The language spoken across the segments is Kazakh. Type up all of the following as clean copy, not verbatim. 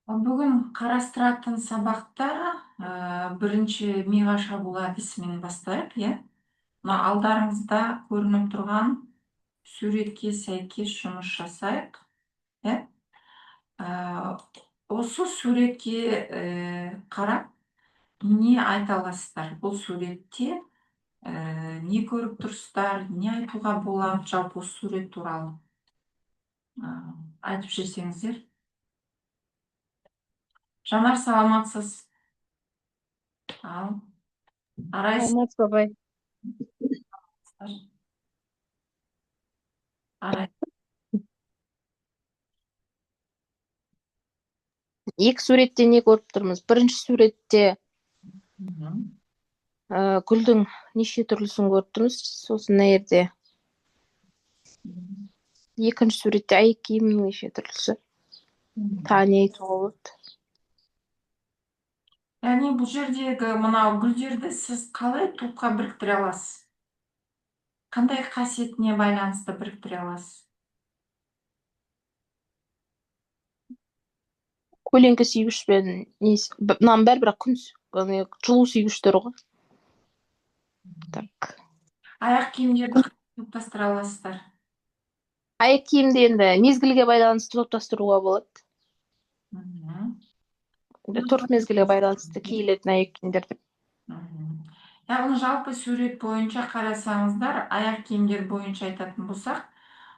Бүгін қарастыратын сабақта бірінші миға шабуыл әдісімен бастайық, иә? Мына алдарыңызда көрініп тұрған суретке сәйкес жұмыс жасайық, иә? Осы суретке қарап не айта аласыздар? Бұл суретте не көріп тұрсыздар, не айтуға болады жалпы осы сурет туралы? Айтып жіберсеңіздер. Жанар, саламатсыз? Ал Арай, Саламатсыз бабай. Арай. Екі суретте не көріп тұрмыз? Бірінші суретте Мгм. гүлдің неше түрлісін көріп тұрмыз. Сосын мына жерде екінші суретте аяқ киімнің неше түрлісі. Тағы не айтуға болады? Яғни бұл жердегі мынау гүлдерді сіз қалай топқа біріктіре аласыз? Қандай қасиетіне байланысты біріктіре аласыз? Көлеңке сүйгіш пен мынаның бәрі бірақ жылу сүйгіштер ғой. Так. Аяқ киімдерді қалай топтастыра аласыздар? Аяқ киімді енді мезгілге байланысты топтастыруға болады. Мгм. 4 мезгілге байланысты киілетін аяқ киімдер деп. Мгм. Яғни жалпы сурет бойынша қарасаңыздар, аяқ киімдер бойынша айтатын болсақ,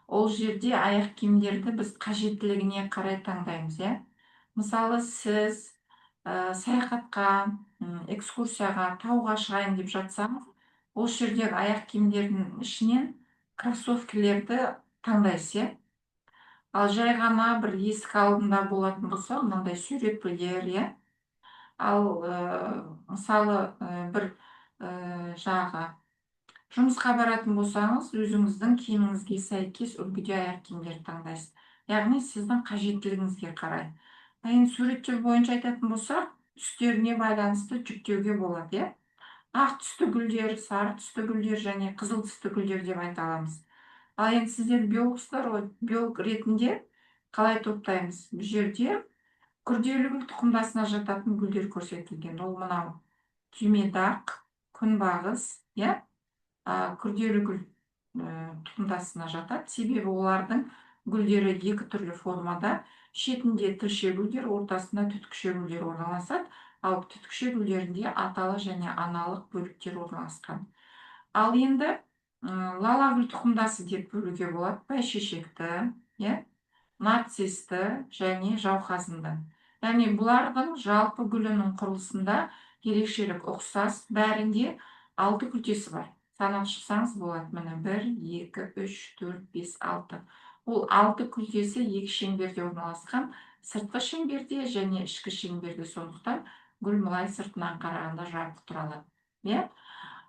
ол жерде аяқ киімдерді біз қажеттілігіне қарай таңдаймыз, иә? Мысалы, сіз саяхатқа, экскурсияға, тауға шығайын деп жатсаңыз, ол жердегі аяқ киімдердің ішінен кроссовкілерді таңдайсыз, иә? Ал жай ғана бір есік алдында болатын болса, мынандай сүйретпелер, иә? Ал мысалы бір жаңағы жұмысқа баратын болсаңыз, өзіңіздің киіміңізге сәйкес үлгіде аяқ киімдерді таңдайсыз. Яғни сіздің қажеттілігіңізге қарай. Енді суреттер бойынша айтатын болсақ, түстеріне байланысты жүктеуге болады, иә? Ақ түсті гүлдер, сары түсті гүлдер және қызыл түсті гүлдер деп айта аламыз. Ал енді сіздер биологсыздар ғой, биолог ретінде қалай топтаймыз? Бұл жерде күрделі гүл тұқымдасына жататын гүлдер көрсетілген. Ол мынау түймедақ, күнбағыс, иә? Күрделі гүл тұқымдасына жатады. Себебі олардың гүлдері екі түрлі формада. Шетінде тілше гүлдер, ортасында түтікше гүлдер орналасады. Ал түтікше гүлдерінде аталы және аналық бөліктер орналасқан. Ал енді лала гүл тұқымдасы деп бөлуге болады. Бәйшешекті, иә? Нарцисті және жауқазынды. Яғни бұлардың жалпы гүлінің құрылысында ерекшелік ұқсас, бәрінде 6 күлтесі бар. Санап шықсаңыз болады. Міне 1, 2, 3, 4, 5, 6. Ол 6 күлтесі екі шеңберде орналасқан, сыртқы шеңберде және ішкі шеңберде, сондықтан гүл былай сыртынан қарағанда жарық тұралады. Иә?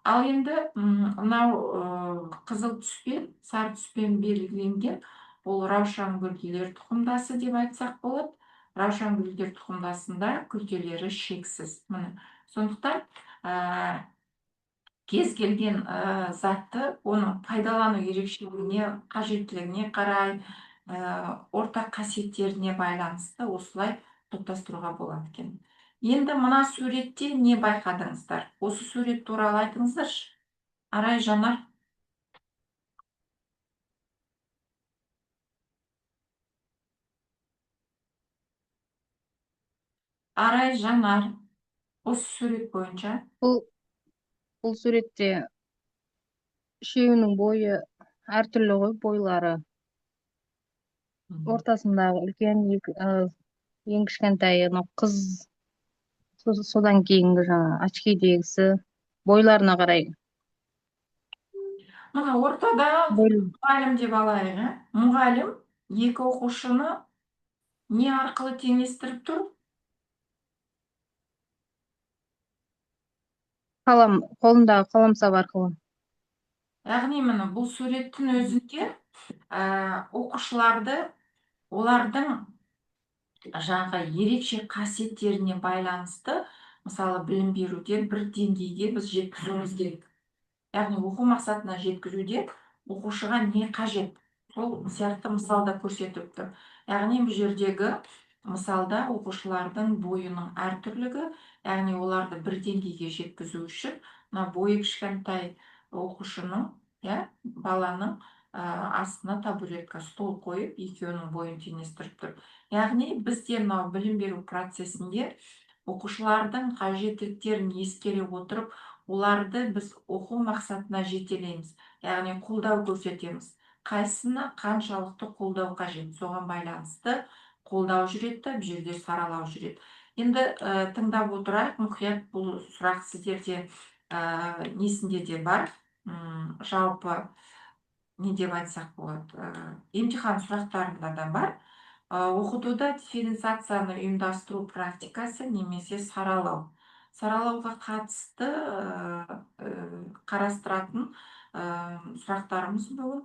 Ал енді мынау қызыл түспен, сары түспен белгіленген ол раушан гүлдер тұқымдасы деп айтсақ болады. Раушан гүлдер тұқымдасында күлтелері шексіз. Міне, сондықтан кез келген затты оның пайдалану ерекшелігіне, қажеттілігіне қарай, ортақ қасиеттеріне байланысты осылай топтастыруға болады екен. Енді мына суретте не байқадыңыздар? Осы сурет туралы айтыңыздаршы. Арай, Жанар. Арай, Жанар. Осы сурет бойынша. Бұл суретте үшеуінің бойы әртүрлі ғой, бойлары. Ортасындағы үлкен, ең кішкентайы қыз, содан кейінгі жаңа очкидегісі бойларына қарай. Мына ортада мұғалім деп алайық. Мұғалім екі оқушыны не арқылы теңестіріп тұр? Қолындағы қаламсап арқылы. Яғни міне бұл суреттің өзінде оқушыларды олардың жаңағы ерекше қасиеттеріне байланысты, мысалы білім беруде бір деңгейге біз жеткізуіміз керек. Яғни оқу мақсатына жеткізуде оқушыға не қажет? Сол сияқты мысалда көрсетіп тұр. Яғни бұл жердегі мысалда оқушылардың бойының әртүрлігі, яғни оларды бір деңгейге жеткізу үшін мына бойы кішкентай оқушының, баланың астына табуретка, стол қойып, екеуінің бойын теңестіріп тұр. Яғни бізде мынау білім беру процесінде оқушылардың қажеттіліктерін ескере отырып, оларды біз оқу мақсатына жетелейміз, яғни қолдау көрсетеміз. Қайсысына қаншалықты қолдау қажет, соған байланысты қолдау жүреді, бұл жерде саралау жүреді. Енді тыңдап отырайық мұқият, бұл сұрақ сіздерде несінде де бар, жалпы не деп айтсақ болады, емтихан сұрақтарында да бар. Оқытуда дифференциацияны ұйымдастыру практикасы немесе саралау. Саралауға қатысты қарастыратын сұрақтарымыз бүгін.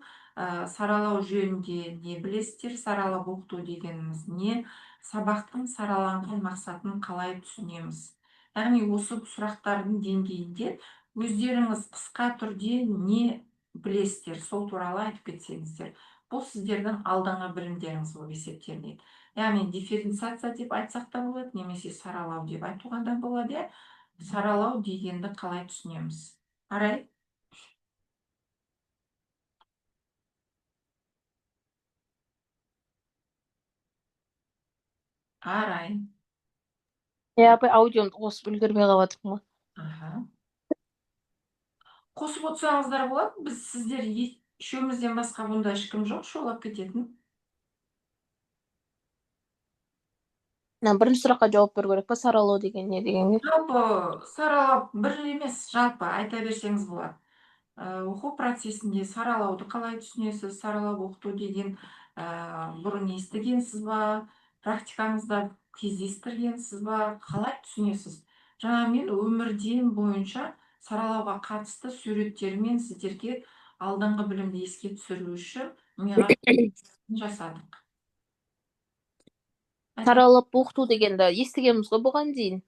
Саралау жөнінде не білесіздер? Саралап оқыту дегеніміз не? Сабақтың сараланған мақсатын қалай түсінеміз? Яғни осы сұрақтардың деңгейінде өздеріңіз қысқа түрде не білесіздер, сол туралы айтып кетсеңіздер. Бұл сіздердің алдыңғы білімдеріңіз болып есептелінеді. Яғни дифференциация деп айтсақ та болады, немесе саралау деп айтуға да болады. Саралау дегенді қалай түсінеміз? Арай? Арай. апай аудиомды қосып үлгермей қалыватырмын ғой. Аха. Қосып отырсаңыздар болады. Біз сіздер үшеумізден басқа бұнда ешкім жоқ, шолап кететін. Бірінші сұраққа жауап беру керек па, саралау деген не дегенге? Жалпы саралап бір емес, жалпы айта берсеңіз болады. Оқу процесінде саралауды қалай түсінесіз? Саралап оқыту деген бұрын естігенсіз ба? Практикаңызда кездестіргенсіз ба? Қалай түсінесіз? Жаңа мен өмірден бойынша саралауға қатысты суреттермен сіздерге алдыңғы білімді еске түсіру үшін жасадық. Саралап оқыту дегенді естігенбіз ғой бұған дейін.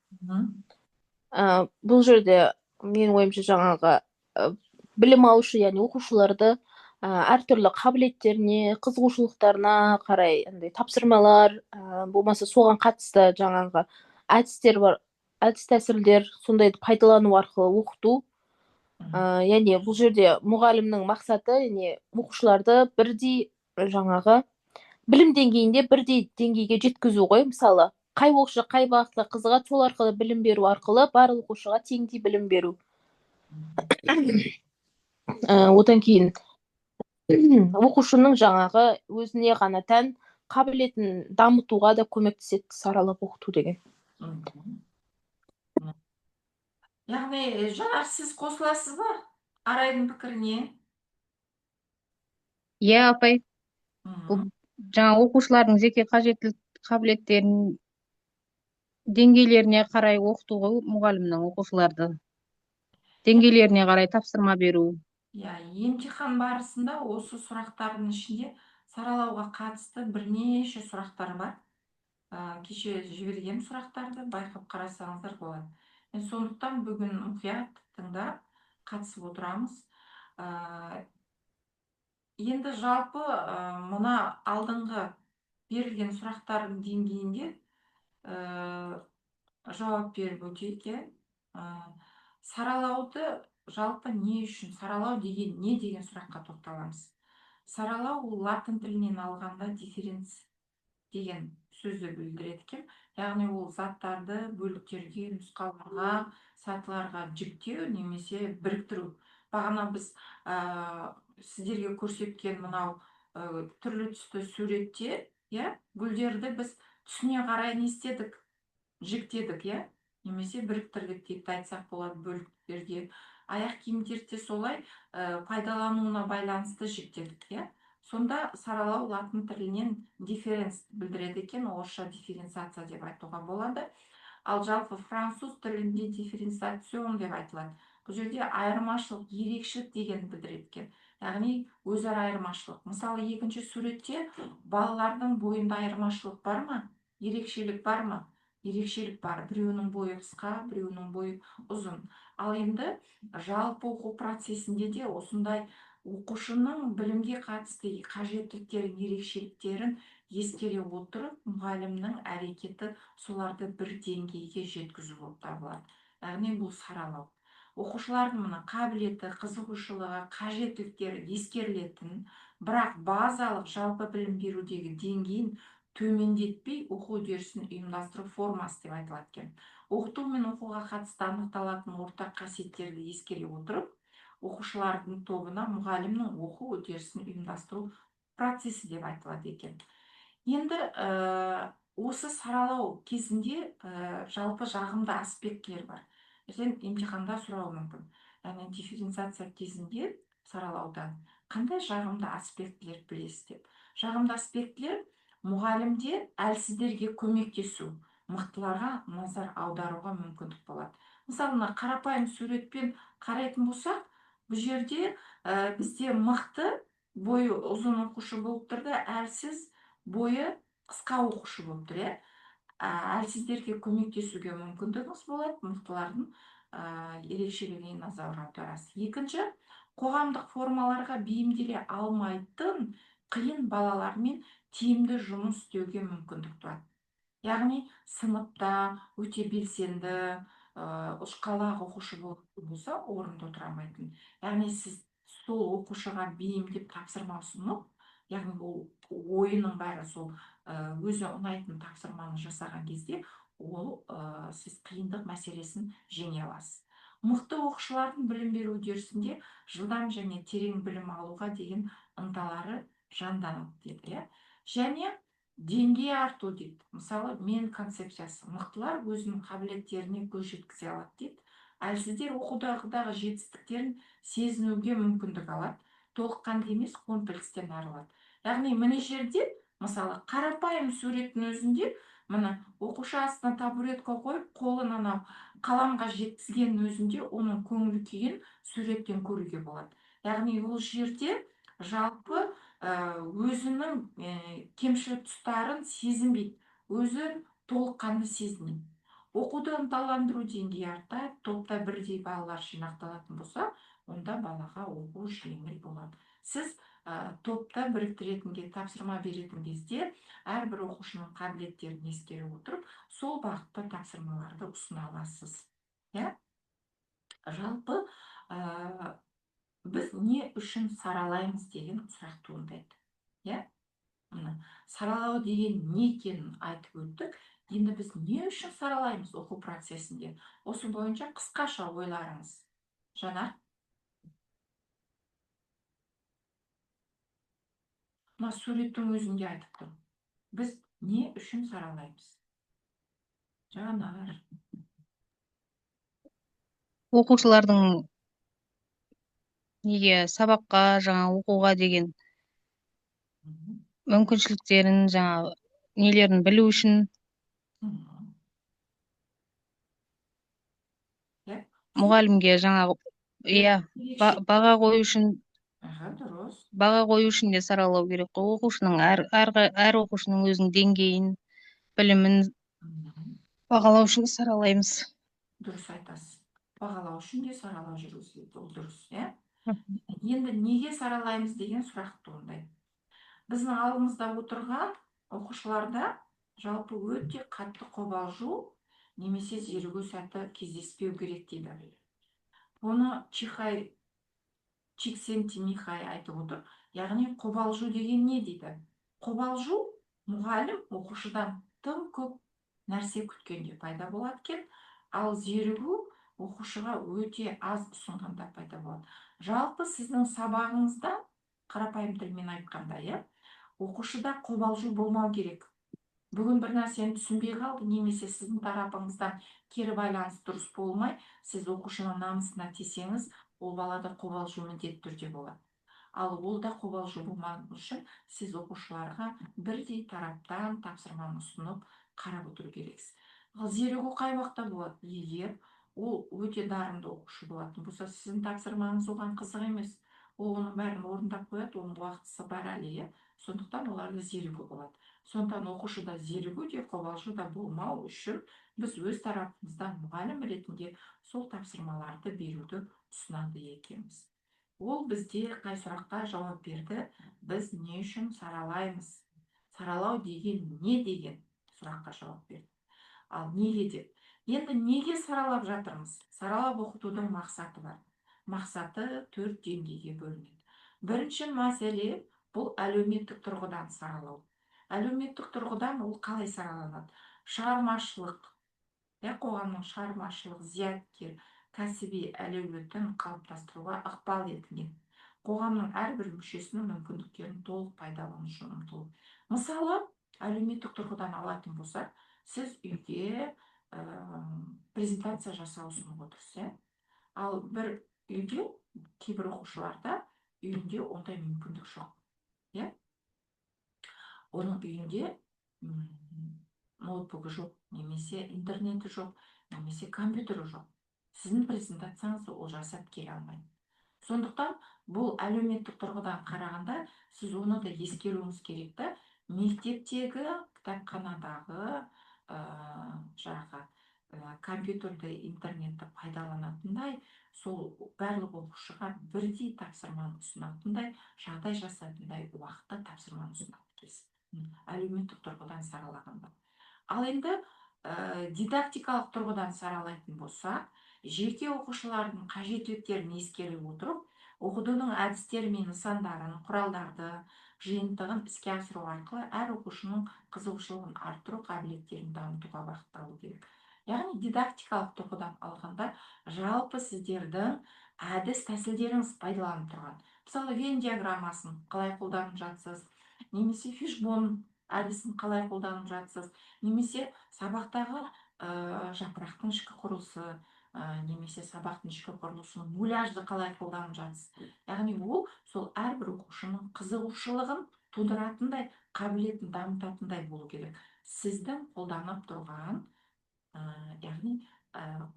Бұл жерде менің ойымша жаңағы білім алушы, яғни оқушыларды әртүрлі қабілеттеріне, қызығушылықтарына қарай тапсырмалар, болмаса соған қатысты жаңағы әдістер бар, әдіс тәсілдер, сондайды пайдалану арқылы оқыту. Яғни бұл жерде мұғалімнің мақсаты, яғни оқушыларды бірдей жаңағы білім деңгейінде бірдей деңгейге жеткізу ғой. Мысалы, қай оқушы қай бағытқа қызығады, сол арқылы білім беру арқылы барлық оқушыға теңдей білім беру. Одан кейін оқушының жаңағы өзіне ғана тән қабілетін дамытуға да көмектеседі саралап оқыту деген. Яғни Жанар, сіз қосыласыз ба Арайдың пікіріне? Иә, апай. Бұл жаңа оқушылардың жеке қабілеттерін деңгейлеріне қарай оқыту ғой, мұғалімнің оқушыларды деңгейлеріне қарай тапсырма беру. Емтихан барысында осы сұрақтардың ішінде саралауға қатысты бірнеше сұрақтар бар. Кеше жіберген сұрақтарды байқап қарасаңыздар болады. Сондықтан бүгін мұқият тыңдап қатысып отырамыз. Енді жалпы мына алдыңғы берілген сұрақтардың деңгейінде жауап беріп өтейік. Саралауды жалпы не үшін? Саралау деген не деген сұраққа тоқталамыз. Саралау ол латын тілінен алғанда дифференц деген сөзді білдіреді екен. Яғни ол заттарды бөліктерге, нұсқаларға, сатыларға жіктеу немесе біріктіру. Бағана біз сіздерге көрсеткен мынау түрлі түсті суретте, гүлдерді біз түсіне қарай не істедік? Жіктедік, немесе біріктірдік деп айтсақ болады бөліктерге. Аяқ киімдерді солай пайдалануына байланысты жіктедік, Сонда саралау латын тілінен дифференц білдіреді екен, орысша дифференциация деп айтуға болады. Ал жалпы француз тілінде дифференциацион деп айтылады. Бұл жерде айырмашылық, ерекшелік деген білдіреді екен. Яғни өзара айырмашылық. Мысалы, екінші суретте балалардың бойында айырмашылық бар ма? Ерекшелік бар ма? Ерекшелік бар. Біреуінің бойы қысқа, біреуінің бойы ұзын. Ал енді жалпы оқу процесінде де осындай оқушының білімге қатысты қажеттіліктерін, ерекшеліктерін ескере отырып, мұғалімнің әрекеті соларды бір деңгейге жеткізу болып табылады. Яғни бұл саралау. Оқушылардың мына қабілеті, қызығушылығы, қажеттіліктері ескерілетін, бірақ базалық жалпы білім берудегі деңгейін төмендетпей оқу үдерісін ұйымдастыру формасы деп айтылады екен. Оқыту мен оқуға қатысты анықталатын ортақ қасиеттерді ескере отырып, оқушылардың тобына мұғалімнің оқу үдерісін ұйымдастыру процесі деп айтылады екен. Енді осы саралау кезінде жалпы жағымды аспектілер бар. Ертең емтиханда сұрауы мүмкін. Яғни дифференциация кезінде саралауда қандай жағымды аспектілер білесіз деп. Жағымды аспектілер мұғалімде әлсіздерге көмектесу, мықтыларға назар аударуға мүмкіндік болады. Мысалы, мына қарапайым суретпен қарайтын болсақ, бұл жерде бізде мықты бойы ұзын оқушы болып тұр да, әлсіз бойы қысқа оқушы болып тұр, әлсіздерге көмектесуге мүмкіндігіңіз болады, мықтылардың ерекшелігіне назар аударасыз. Екінші, қоғамдық формаларға бейімделе алмайтын қиын балалармен тиімді жұмыс істеуге мүмкіндік туады. Яғни сыныпта өте белсенді, ұшқалақ оқушы болса, орында отыра алмайтын. Яғни сіз сол оқушыға бейімдеп тапсырма ұсынып, яғни ол ойының бәрі сол өзі ұнайтын тапсырманы жасаған кезде, ол сіз қиындық мәселесін жеңе аласыз. Мықты оқушылардың білім беру үдерісінде жылдам және терең білім алуға деген ынталары жанданады деді. Және деңгей арту дейді. Мысалы, мен концепциясы. Мықтылар өзінің қабілеттеріне көз жеткізе алады дейді. Әлсіздер оқудағыдағы жетістіктерін сезінуге мүмкіндік алады. Толыққанды емес, комплекстен арылады. Яғни мына жерде, мысалы, қарапайым суреттің өзінде, мына оқушы астына табуретка қойып, қолын анау қаламға жеткізгеннің өзінде оның көңіл күйін суреттен көруге болады. Яғни ол жерде жалпы өзінің кемшілік тұстарын сезінбейді, өзі толыққанды сезінеді. Оқуды ынталандыру деңгейі артады, топта бірдей балалар жинақталатын болса, онда балаға оқу жеңіл болады. Сіз топта біріктіретінге тапсырма беретін кезде, әрбір оқушының қабілеттерін ескере отырып, сол бағытта тапсырмаларды ұсына аласыз. Жалпы біз не үшін саралаймыз деген сұрақ туындайды. Саралау деген не екенін айтып өттік. Енді біз не үшін саралаймыз оқу процесінде? Осы бойынша қысқаша ойларыңыз. Жанар? Мына суреттің өзінде айтып тұр. Біз не үшін саралаймыз? Жанар. Оқушылардың неге сабаққа, жаңа оқуға деген мүмкіншіліктерін, жаңа нелерін білу үшін, мұғалімге жаңағы баға қою үшін, Дұрыс. баға қою үшін де саралау керек қой. Оқушының әр оқушының өзінің деңгейін, білімін бағалау үшін саралаймыз. Дұрыс айтасыз. Бағалау үшін де саралау жүргізіледі, ол дұрыс, Енді неге саралаймыз деген сұрақ туындайды. Біздің алдымызда отырған оқушыларда жалпы өте қатты қобалжу немесе зерігу сәті кездеспеу керек дейді. Оны Чиксентимихай айтып отыр. Яғни қобалжу деген не дейді? Қобалжу мұғалім оқушыдан тым көп нәрсе күткенде пайда болады екен, ал зерігу оқушыға өте аз ұсынғанда пайда болады. Жалпы сіздің сабағыңызда, қарапайым тілмен айтқанда, оқушыда қобалжу болмау керек. Бүгін бір нәрсені түсінбей қалды, немесе сіздің тарапыңыздан кері байланыс дұрыс болмай, сіз оқушының намысына тисеңіз, ол балада қобалжу міндетті түрде болады. Ал ол да қобалжу болмау үшін сіз оқушыларға бірдей тараптан тапсырманы ұсынып қарап отыру керексіз. Ал зерігу қай уақытта болады? Егер ол өте дарынды оқушы болатын болса, сіздің тапсырмаңыз оған қызық емес. Ол оның бәрін орындап қояды, оның уақытысы бар әлі, сондықтан оларда зерігу болады. Сондықтан оқушыда зерігу де, қобалжу да болмау үшін біз өз тарапымыздан мұғалім ретінде сол тапсырмаларды беруді ұсынады екенбіз. Ол бізде қай сұраққа жауап берді, біз не үшін саралаймыз, саралау деген не деген сұраққа жауап берді. Ал неге деп? Енді неге саралап жатырмыз? Саралап оқытудың мақсаты бар. Мақсаты 4 деңгейге бөлінеді. Бірінші мәселе бұл әлеуметтік тұрғыдан саралау. Әлеуметтік тұрғыдан ол қалай сараланады? Шығармашылық, қоғамның шығармашылық, зияткер, кәсіби әлеуетін қалыптастыруға ықпал етілген. Қоғамның әрбір мүшесінің мүмкіндіктерін толық пайдалануға ұмтылу. Мысалы, әлеуметтік тұрғыдан алатын болсақ, сіз үйге презентация жасау ұсынып отырсыз, ал бір үйде, кейбір оқушыларда үйінде ондай мүмкіндік жоқ. Оның үйінде ноутбугі жоқ, немесе интернеті жоқ, немесе компьютері жоқ. Сіздің презентацияңызды ол жасап келе алмайды. Сондықтан бұл әлеуметтік тұрғыдан қарағанда сіз оны да ескеруіңіз керек та, мектептегі кітапханадағы жаңағы компьютерді, интернетті пайдаланатындай, сол барлық оқушыға бірдей тапсырманы ұсынатындай, жағдай жасайтындай уақытта тапсырманы ұсынады. Әлеуметтік тұрғыдан саралағанда. Ал енді дидактикалық тұрғыдан саралайтын болса, жеке оқушылардың қажеттіліктерін ескере отырып, оқытудың әдістері мен нысандарын, құралдарды, жиынтығын іске асыру арқылы әр оқушының қызығушылығын арттыру, қабілеттерін дамытуға бағытталу керек. Яғни дидактикалық тұрғыдан алғанда, жалпы сіздердің әдіс тәсілдеріңіз пайдаланып тұрған. Мысалы, Вен диаграммасын қалай қолданып жатсыз, немесе фишбон әдісін қалай қолданып жатсыз, немесе сабақтағы жапырақтың ішкі құрылысы, немесе сабақтың ішкі құрылысын, муляжды қалай қолданып жатсыз. Яғни ол сол әрбір оқушының қызығушылығын тудыратындай, қабілетін дамытатындай болу керек. Сіздің қолданып тұрған яғни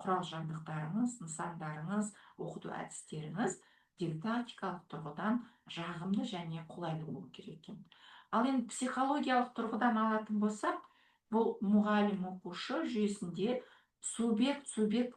құрал жабдықтарыңыз, нысандарыңыз, оқыту әдістеріңіз дидактикалық тұрғыдан жағымды және қолайлы болу керек. Ал енді психологиялық тұрғыдан алатын болсақ, бұл мұғалім оқушы жүйесінде субъект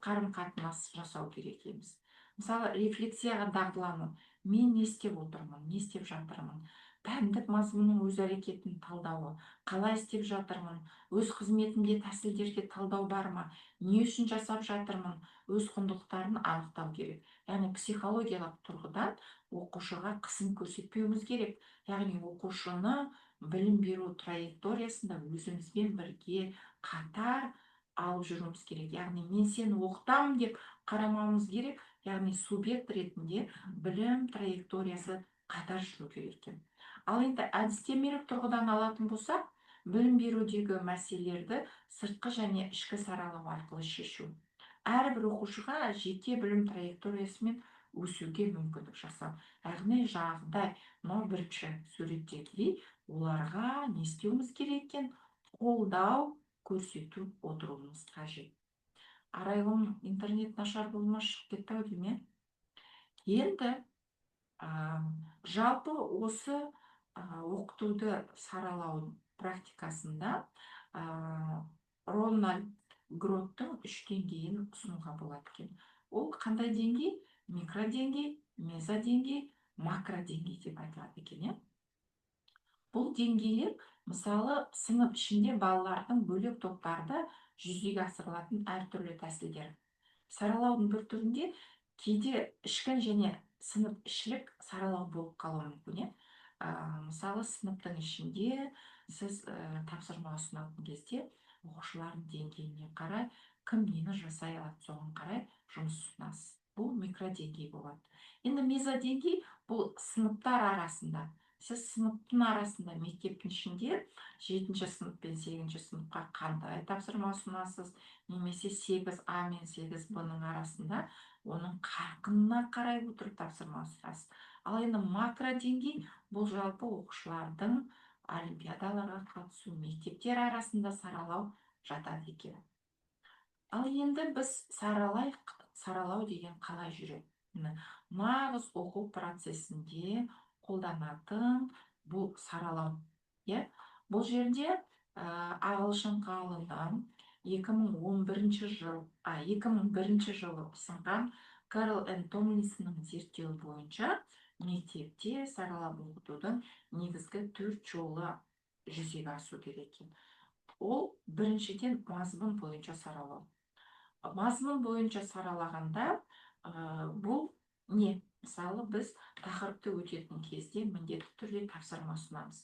қарым-қатынас жасау керек емес. Мысалы, рефлексияға дағдылану, мен не істеп отырмын, не істеп жатырмын, пәндік мазмұнның өз әрекетін талдауы, қалай істеп жатырмын, өз қызметімде тәсілдерге талдау бар ма, не үшін жасап жатырмын, өз құндылықтарын анықтау керек. Яғни психологиялық тұрғыдан оқушыға қысым көрсетпеуіміз керек. Яғни оқушыны білім беру траекториясында өзімізбен бірге қатар алып жүруіміз керек. Яғни мен сені оқытамын деп қарамауымыз керек. Яғни субъект ретінде білім траекториясы қатар жүру керек. Ал енді әдістемелік тұрғыдан алатын болсақ, білім берудегі мәселелерді сыртқы және ішкі саралау арқылы шешу. Әрбір оқушыға жеке білім траекториясымен өсуге мүмкіндік жасау. Яғни жағдай, мынау бірінші суреттегідей, оларға не істеуіміз керек екен? Қолдау көрсету отыруымыз қажет. Арайлым, интернет нашар болма, шығып кетті-ау дейме? Енді жалпы осы оқытуды саралау практикасында Рональд Гроттың 3 деңгейін ұсынуға болады екен. Ол қандай деңгей? Микродеңгей, мезодеңгей, макродеңгей деп айтылады екен. Бұл деңгейлер, мысалы, сынып ішінде балалардың бөлек топтарда жүзеге асырылатын әртүрлі тәсілдер. Саралаудың бір түрінде кейде ішкі және сынып ішілік саралау болып қалуы мүмкін. Мысалы, сыныптың ішінде сіз тапсырма ұсынатын кезде оқушылардың деңгейіне қарай, кім нені жасай алады, соған қарай жұмыс ұсынасыз. Бұл микродеңгей болады. Енді мезодеңгей бұл сыныптар арасында. Сіз сыныптың арасында, мектептің ішінде 7-ші сынып пен 8-ші сыныпқа қандай тапсырма ұсынасыз, немесе 8А мен 8Б-ның арасында оның қарқынына қарай отырып тапсырма ұсынасыз. Ал енді макродеңгей бұл жалпы оқушылардың олимпиадаларға қатысу, мектептер арасында саралау жатады екен. Ал енді біз саралау деген қалай жүреді? Нағыз оқу процесінде қолданатын бұл саралау. Бұл жерде ағылшын ғалымы 2001 жылы ұсынған Карл Н. Томлинсонның зерттеуі бойынша мектепте саралап оқытудың негізгі 4 жолы жүзеге асу керек екен. Ол біріншіден мазмұн бойынша саралау. Мазмұн бойынша саралағанда бұл не? Мысалы, біз тақырыпты өтетін кезде міндетті түрде тапсырма ұсынамыз.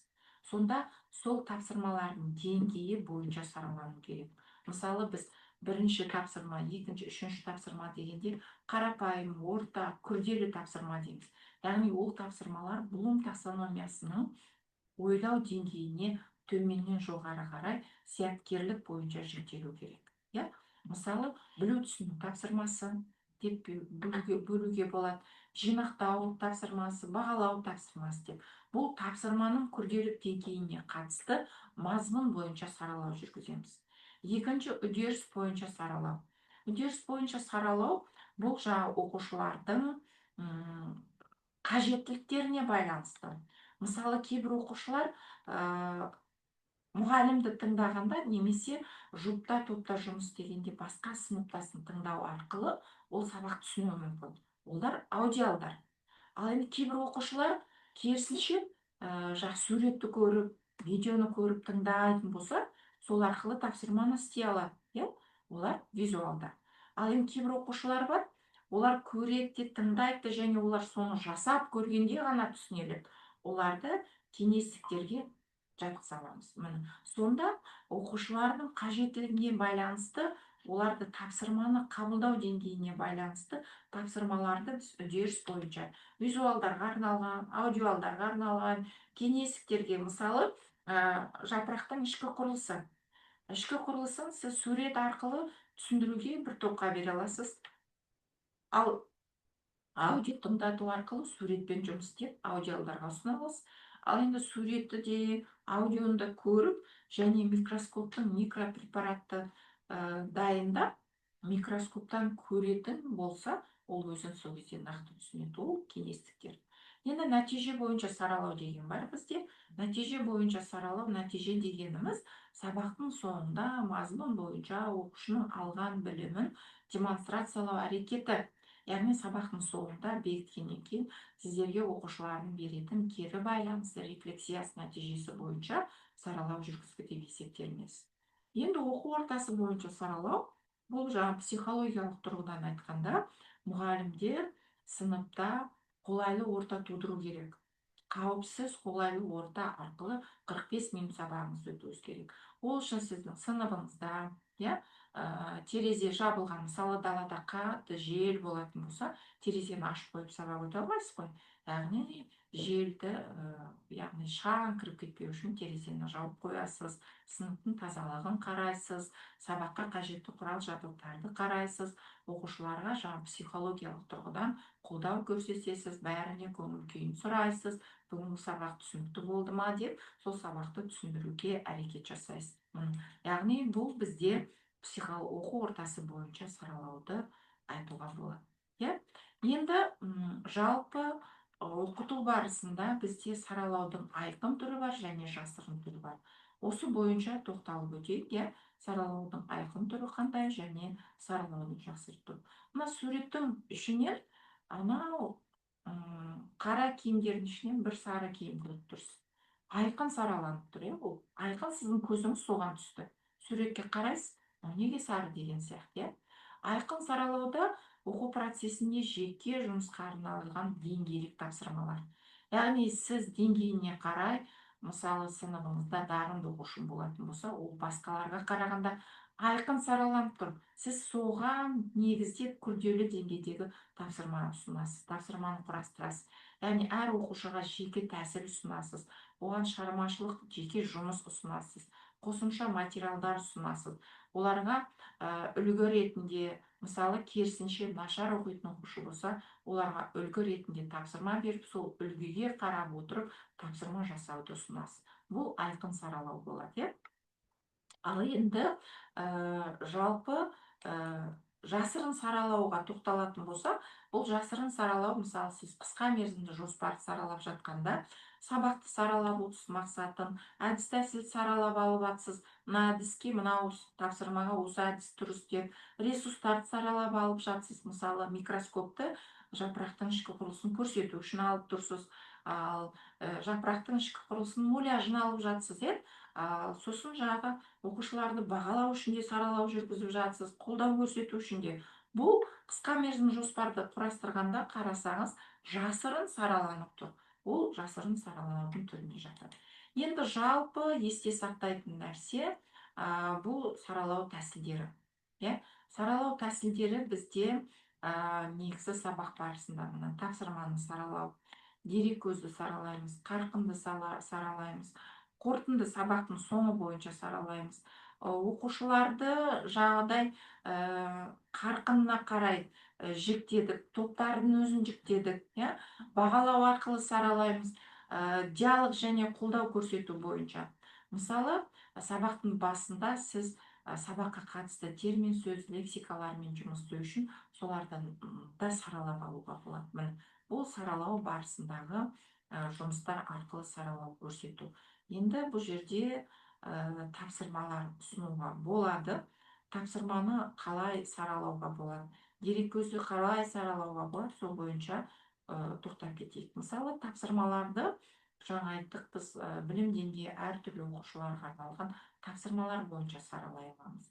Сонда сол тапсырмалардың деңгейі бойынша саралану керек. Мысалы, біз бірінші тапсырма, екінші, үшінші тапсырма дегенде қарапайым, орта, күрделі тапсырма дейміз. Яғни ол тапсырмалар Блум таксономиясының ойлау деңгейіне төменнен жоғары қарай зияткерлік бойынша жіктелу керек. Мысалы, білу түсіну тапсырмасы деп бөлуге болады. Жинақтау тапсырмасы, бағалау тапсырмасы деп. Бұл тапсырманың күрделілік деңгейіне қатысты мазмұн бойынша саралау жүргіземіз. Екінші, үдеріс бойынша саралау. Үдеріс бойынша саралау бұл жаңа оқушылардың қажеттіліктеріне байланысты. Мысалы, кейбір оқушылар мұғалімді тыңдағанда немесе жұпта топта жұмыс істегенде басқа сыныптасын тыңдау арқылы ол сабақ түсінуі мүмкін. Олар аудиалдар. Ал енді кейбір оқушылар керісінше суретті көріп, видеоны көріп тыңдайтын болса, сол арқылы тапсырманы істей алады. Олар визуалдар. Ал енді кейбір оқушылар бар, олар көреді де, тыңдайды және олар соны жасап көргенде ғана түсінеді. Оларды кеңестіктерге жатқызамыз. Сонда оқушылардың қажеттілігіне байланысты, оларды тапсырманы қабылдау деңгейіне байланысты тапсырмаларды біз үдеріс бойынша визуалдарға арналған, аудиалдарға арналған, кеңестіктерге, мысалы, жапырақтың ішкі құрылысы. Ішкі құрылысын сіз сурет арқылы түсіндіруге бір топқа бере аласыз. Ал аудио тыңдату арқылы суретпен жұмыс істеп, аудиалдарға ұсына аласыз. Ал енді суретті де, аудионы да көріп, және микроскоптың микропрепаратты дайындап, микроскоптан көретін болса, ол өзін сол кезде нақты түсінеді. Ол кеңестіктер. Енді нәтиже бойынша саралау деген бар бізде. Нәтиже бойынша саралау, нәтиже дегеніміз сабақтың соңында мазмұн бойынша оқушының алған білімін демонстрациялау әрекеті. Яғни сабақтың соңында бекіткеннен кейін сіздерге оқушылардың беретін кері байланыс рефлексиясы нәтижесі бойынша саралау жүргізді деп есептелінеді. Енді оқу ортасы бойынша саралау, бұл жаңа психологиялық тұрғыдан айтқанда, мұғалімдер сыныпта қолайлы орта тудыру керек. Қауіпсіз қолайлы орта арқылы 45 минут сабағыңызды өтуіңіз керек. Ол үшін сіздің сыныбыңызда, терезе жабылған, мысалы далада қатты жел болатын болса, терезені ашып қойып сабақ өте алмайсыз ғой. Яғни желді, яғни шаң кіріп кетпеу үшін терезені жауып қоясыз, сыныптың тазалығын қарайсыз, сабаққа қажетті құрал жабдықтарды қарайсыз, оқушыларға жаңа психологиялық тұрғыдан қолдау көрсетесіз, бәріне көңіл күйін сұрайсыз, бүгінгі сабақ түсінікті болды ма деп, сол сабақты түсіндіруге әрекет жасайсыз. Яғни бұл бізде оқу ортасы бойынша саралауды айтуға болады. Енді жалпы оқыту барысында бізде саралаудың айқын түрі бар және жасырын түрі бар. Осы бойынша тоқталып өтейік. Саралаудың айқын түрі қандай және саралаудың жасырын түрі. Мына суреттің ішінен анау қара киімдердің ішінен бір сары киім көріп тұрсыз. Айқын сараланып тұр. Бұл айқын, сіздің көзіңіз соған түсті. Суретке қарайсыз, неге сары деген сияқты. Айқын саралауда оқу процесінде жеке жұмысқа арналған деңгейлік тапсырмалар. Яғни сіз деңгейіне қарай, мысалы сыныбыңызда дарынды оқушы болатын болса, ол басқаларға қарағанда айқын сараланып тұр. Сіз соған негізде күрделі деңгейдегі тапсырма ұсынасыз, тапсырманы құрастырасыз. Яғни әр оқушыға жеке тәсіл ұсынасыз, оған шығармашылық жеке жұмыс ұсынасыз, қосымша материалдар ұсынасыз. Оларға үлгі ретінде, мысалы керісінше нашар оқитын оқушы болса, оларға үлгі ретінде тапсырма беріп, сол үлгіге қарап отырып тапсырма жасауды ұсынасыз. Бұл айқын саралау болады. Ал енді жалпы жасырын саралауға тоқталатын болсақ, бұл жасырын саралау, мысалы, сіз қысқа мерзімді жоспарды саралап жатқанда, сабақты саралап отырсыз, мақсатын, әдіс тәсіл саралап алып жатсыз, мына әдіске, мынау тапсырмаға осы әдіс дұрыс деп, ресурстарды саралап алып жатсыз, мысалы, микроскопты жапырақтың ішкі құрылысын көрсету үшін алып тұрсыз, ал жапырақтың ішкі құрылысының муляжын алып жатсыз, сосын жаңағы оқушыларды бағалау үшін де саралау жүргізіп жатсыз, қолдау көрсету үшін де. Бұл қысқа мерзім жоспарды құрастырғанда қарасаңыз, жасырын сараланып тұр. Ол жасырын саралаудың түріне жатады. Енді жалпы есте сақтайтын нәрсе, бұл саралау тәсілдері. Саралау тәсілдері бізде негізі сабақ барысында мына тапсырманы саралау, дереккөзді саралаймыз, қарқынды саралаймыз, қорытынды сабақтың соңы бойынша саралаймыз. Оқушыларды жағдай қарқынына қарай жіктедік, топтардың өзін жіктедік, бағалау арқылы саралаймыз, диалог және қолдау көрсету бойынша. Мысалы, сабақтың басында сіз сабаққа қатысты термин, сөз, лексикалармен жұмыс істеу үшін солардан да саралап алуға болады. Бұл саралау барысындағы жұмыстар арқылы саралау көрсету. Енді бұл жерде тапсырмалар ұсынуға болады. Тапсырманы қалай саралауға болады, дереккөзді қалай саралауға болады, сол бойынша тоқтап кетейік. Мысалы, тапсырмаларды жаңа айттық, біз білім деңгейі әртүрлі оқушыларға арналған тапсырмалар бойынша саралай аламыз.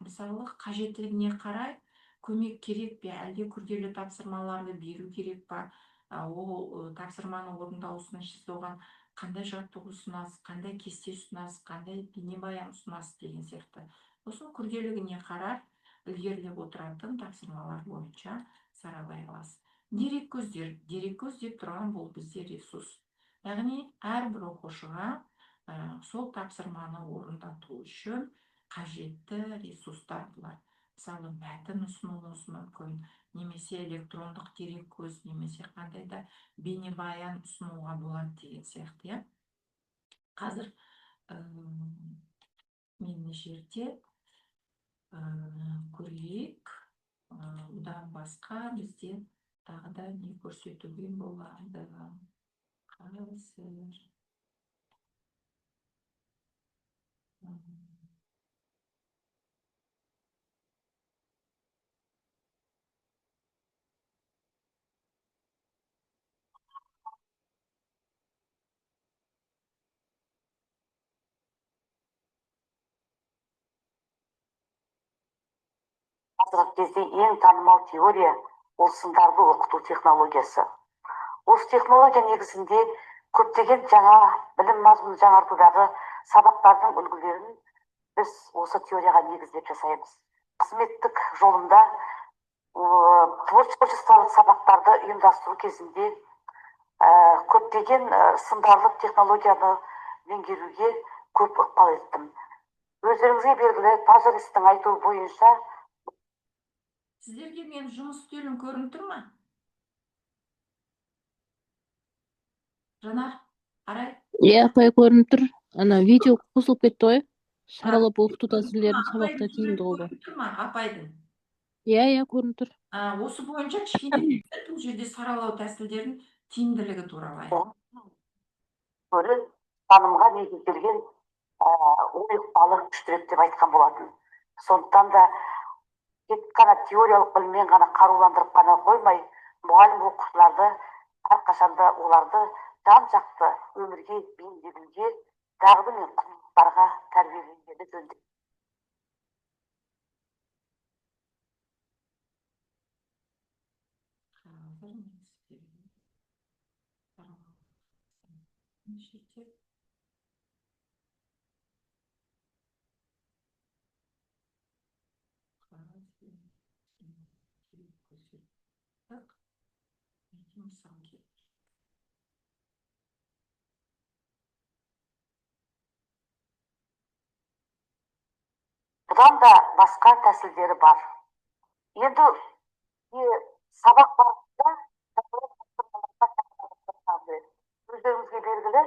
Мысалы, қажеттілігіне қарай көмек керек пе, әлде күрделі тапсырмаларды беру керек па, ол тапсырманы орындау үшін сіз оған қандай жаттығу ұсынасыз, қандай кесте ұсынасыз, қандай бейнебаян ұсынасыз деген сияқты. Сосын күрделілігіне қарай ілгерілеп отыратын тапсырмалар бойынша саралай аласыз. Дереккөз деп тұрған бұл бізде ресурс. Яғни әрбір оқушыға сол тапсырманы орындату үшін қажетті ресурстар бұлар. Мысалы, мәтін ұсынуыңыз мүмкін, немесе электрондық дереккөз, немесе қандай да бейнебаян ұсынуға болады деген сияқты. Қазір мен жерде көрейік. Одан басқа бізде тағы да не көрсетуге болады. Қазір қазіргі кезде ең танымал теория ол сындарды оқыту технологиясы. Осы технология негізінде көптеген жаңа білім мазмұнын жаңартудағы сабақтардың үлгілерін біз осы теорияға негіздеп жасаймыз. Қызметтік жолында творчестволық сабақтарды ұйымдастыру кезінде көптеген сындарлық технологияны меңгеруге көп ықпал еттім. Өздеріңізге белгілі, Пажаристің айтуы бойынша сіздерге мен жұмыс үстелім көрініп тұр ма? Жанар, арай? Апай көрініп тұр. Ана видео қосылып кетті ғой. Саралап оқыту тәсілдерін сабақта тиімді қолдану. Көрініп тұр ма, апайдың? Көрініп тұр. Осы бойынша кішкене бұл жерде саралау тәсілдерін тиімділігі туралы. көрі танымға негізделген ой ықпалы күштірек деп айтқан болатын. Сондықтан да тек қана теориялық біліммен ғана қаруландырып қана қоймай, мұғалім оқушыларды әрқашанда оларды жан-жақты өмірге бейімделуге, дағды мен құндылықтарға тәрбиелеуге жөн. Бұдан да басқа тәсілдері бар. Енді сабақ барысында өздеріңізге белгілі,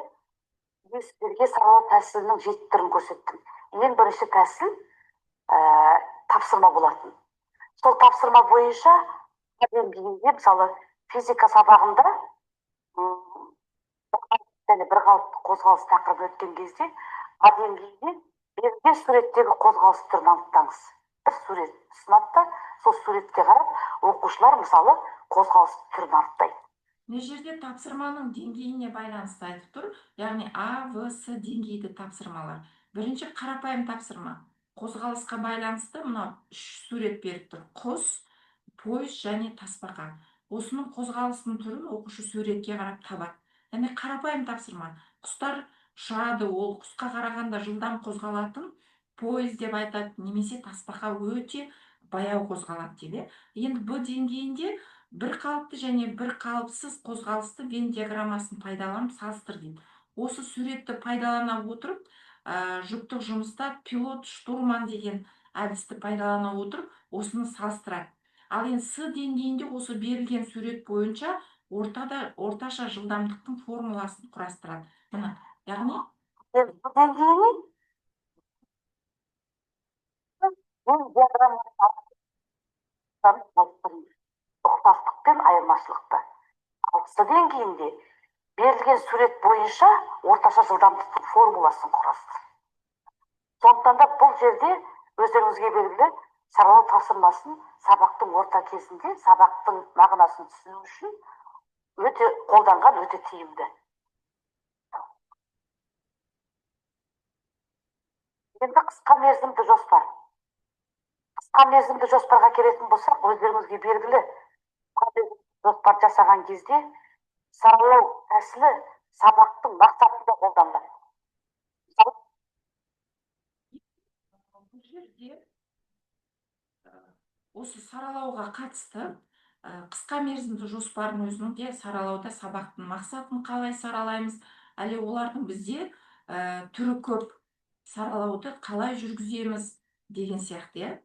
сіздерге саралау тәсілінің 7 түрін көрсеттім. Ең бірінші тәсіл тапсырма болатын. Сол тапсырма бойынша деңгейінде мысалы физика сабағында және бір қалыпты қозғалыс тақырыбы өткен кезде А деңгейде берілген суреттегі қозғалыс түрін анықтаңыз. Бір сурет ұсынады да сол суретке қарап оқушылар мысалы қозғалыс түрін анықтайды. Мына жерде тапсырманың деңгейіне байланысты айтып тұр. Яғни А, В, С деңгейді тапсырмалар. Бірінші қарапайым тапсырма. Қозғалысқа байланысты мына 3 сурет беріп тұр. Құс, пойыз және тасбақа. Осының қозғалысының түрін оқушы суретке қарап табады. Яғни қарапайым тапсырма. Құстар ұшады, ол құсқа қарағанда жылдам қозғалатын пойыз деп айтады, немесе тасбақа өте баяу қозғалады деп. Енді Б деңгейінде бір қалыпты және бір қалыпсыз қозғалысты Вен диаграммасын пайдаланып салыстыр дейді. Осы суретті пайдалана отырып, жұптық жұмыста пилот штурман деген әдісті пайдалана отырып, осыны салыстырады. Ал енді С деңгейінде осы берілген сурет бойынша орташа жылдамдықтың формуласын құрастырады. Мына, яғни Бұл деңгейіне ұқсастық пен айырмашылықты. Ал С деңгейінде берілген сурет бойынша орташа жылдамдықтың формуласын құрастырады. Сондықтан да бұл жерде өздеріңізге белгілі саралау тапсырмасын сабақтың орта кезінде сабақтың мағынасын түсіну үшін өте қолданған, өте тиімді. Енді қысқа мерзімді жоспар. Қысқа мерзімді жоспарға келетін болсақ, өздеріңізге белгілі жоспар жасаған кезде саралау тәсілі сабақтың мақсатында қолданылады. бұл жерде осы саралауға қатысты қысқа мерзімді жоспардың өзінің де саралауда сабақтың мақсатын қалай саралаймыз, әлі олардың бізде түрі көп, саралауды қалай жүргіземіз деген сияқты.